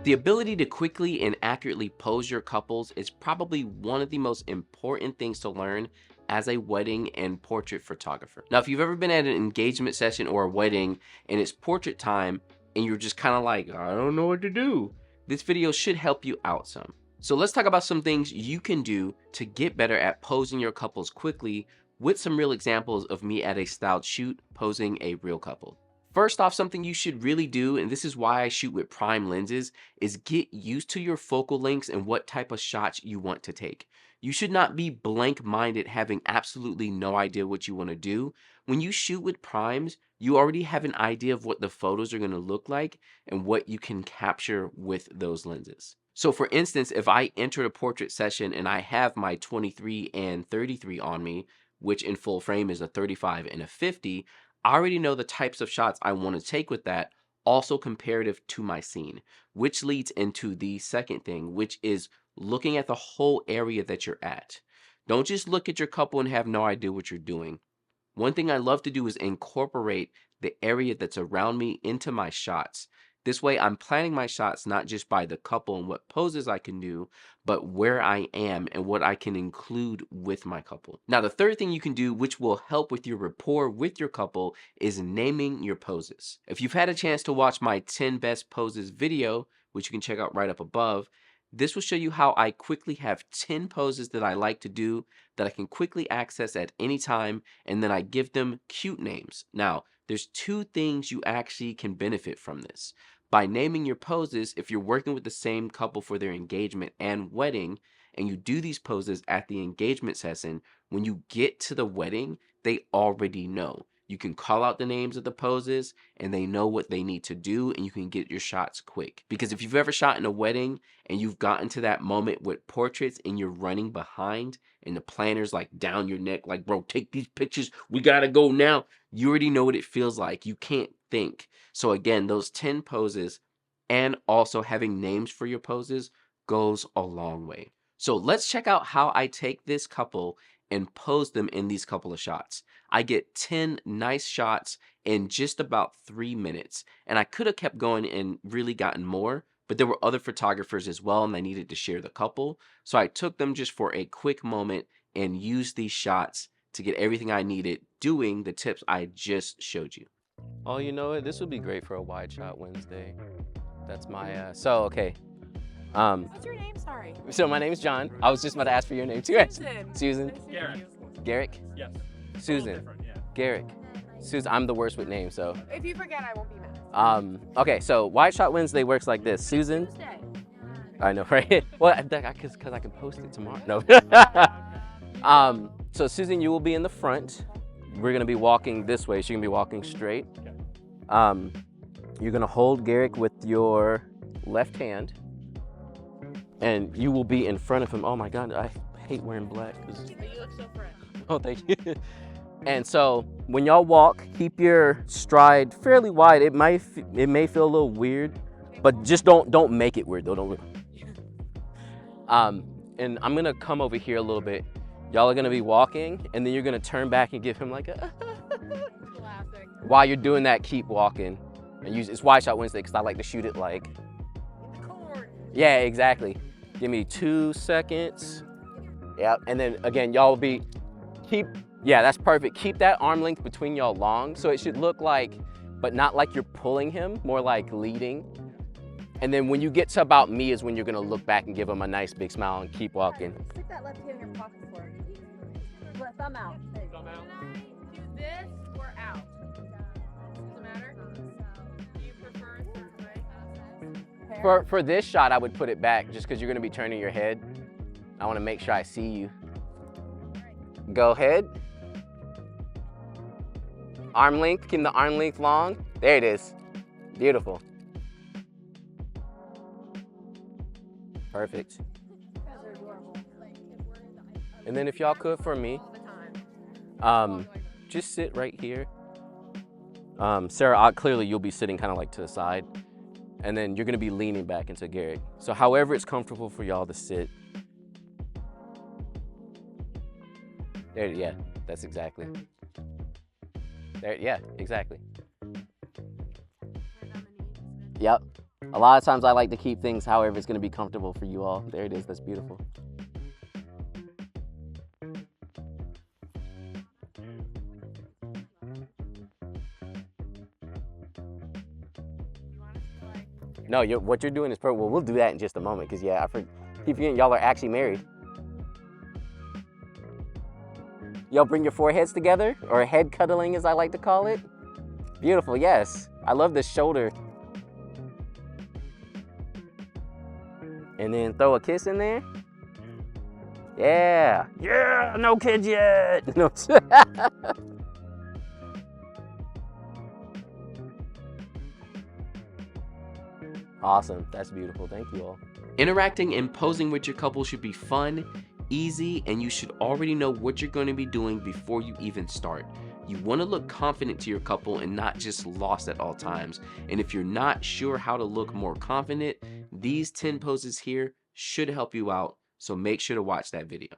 The ability to quickly and accurately pose your couples is probably one of the most important things to learn as a wedding and portrait photographer. Now, if you've ever been at an engagement session or a wedding and it's portrait time and you're just kind of like, I don't know what to do, this video should help you out some. So let's talk about some things you can do to get better at posing your couples quickly with some real examples of me at a styled shoot posing a real couple. First off, something you should really do, and this is why I shoot with prime lenses, is get used to your focal lengths and what type of shots you want to take. You should not be blank-minded having absolutely no idea what you want to do. When you shoot with primes, you already have an idea of what the photos are going to look like and what you can capture with those lenses. So for instance, if I enter a portrait session and I have my 23 and 33 on me, which in full frame is a 35 and a 50, I already know the types of shots I want to take with that, also comparative to my scene, which leads into the second thing, which is looking at the whole area that you're at. Don't just look at your couple and have no idea what you're doing. One thing I love to do is incorporate the area that's around me into my shots. This way, I'm planning my shots not just by the couple and what poses I can do, but where I am and what I can include with my couple. Now, the third thing you can do, which will help with your rapport with your couple, is naming your poses. If you've had a chance to watch my 10 best poses video, which you can check out right up above, this will show you how I quickly have 10 poses that I like to do that I can quickly access at any time, and then I give them cute names. Now, there's two things you actually can benefit from this. By naming your poses, if you're working with the same couple for their engagement and wedding, and you do these poses at the engagement session, when you get to the wedding, they already know. You can call out the names of the poses and they know what they need to do, and you can get your shots quick. Because if you've ever shot in a wedding and you've gotten to that moment with portraits and you're running behind and the planner's like down your neck, like, bro, take these pictures, we gotta go now. You already know what it feels like. You can't think. So again, those 10 poses and also having names for your poses goes a long way. So let's check out how I take this couple and pose them in these couple of shots. I get 10 nice shots in just about 3 minutes. And I could have kept going and really gotten more, but there were other photographers as well and I needed to share the couple. So I took them just for a quick moment and used these shots to get everything I needed doing the tips I just showed you. Oh, you know what? This would be great for a wide shot Wednesday. That's my, okay. What's your name? Sorry. So my name's John. I was just about to ask for your name too. Susan. Susan. Nice to meet Garrett. you. Garrick? Yes. Susan. Yeah. Garrick. Susan, I'm the worst with names, so. If you forget, I won't be mad. Okay, so Wide Shot Wednesday works like this. Susan. Tuesday. I know, right? Well, because I can post it tomorrow. No. So Susan, you will be in the front. We're gonna be walking this way. So you're gonna be walking straight. You're gonna hold Garrick with your left hand, and you will be in front of him. Oh my God, I hate wearing black. But you look so fresh. Oh, thank you. And so when y'all walk, keep your stride fairly wide. It may feel a little weird, but just don't make it weird though. Don't. And I'm gonna come over here a little bit. Y'all are gonna be walking, and then you're gonna turn back and give him like a. Classic. While you're doing that, keep walking. And use it's Wide Shot Wednesday because I like to shoot it like. Cord. Yeah, exactly. Give me 2 seconds. Yep. And then again, y'all will be yeah, that's perfect. Keep that arm length between y'all long, so it should look like, but not like you're pulling him, more like leading. And then when you get to about me is when you're gonna look back and give him a nice big smile and keep walking. Stick that left hand in your pocket for me. Let thumb out. There you go. Thumb out. Do this or out? Doesn't matter? Do you prefer a certain way? For this shot, I would put it back just because you're gonna be turning your head. I wanna make sure I see you. Go ahead. Arm length, keep the arm length long. There it is. Beautiful. Perfect. And then if y'all could for me, just sit right here. Sarah, clearly you'll be sitting kind of like to the side. And then you're gonna be leaning back into Garrick. So however it's comfortable for y'all to sit. There, yeah, that's exactly. There, yeah, exactly. Yep. A lot of times I like to keep things however it's going to be comfortable for you all. There it is. That's beautiful. You want us to like No, what you're doing is perfect. Well, we'll do that in just a moment because, yeah, keep forgetting y'all are actually married. Y'all bring your foreheads together, or head cuddling as I like to call it. Beautiful, yes. I love the shoulder. And then throw a kiss in there. Yeah. Yeah, no kids yet. No. Awesome. That's beautiful. Thank you all. Interacting and posing with your couple should be fun, easy, and you should already know what you're going to be doing before you even start. You want to look confident to your couple and not just lost at all times. And if you're not sure how to look more confident, these 10 poses here should help you out. So make sure to watch that video.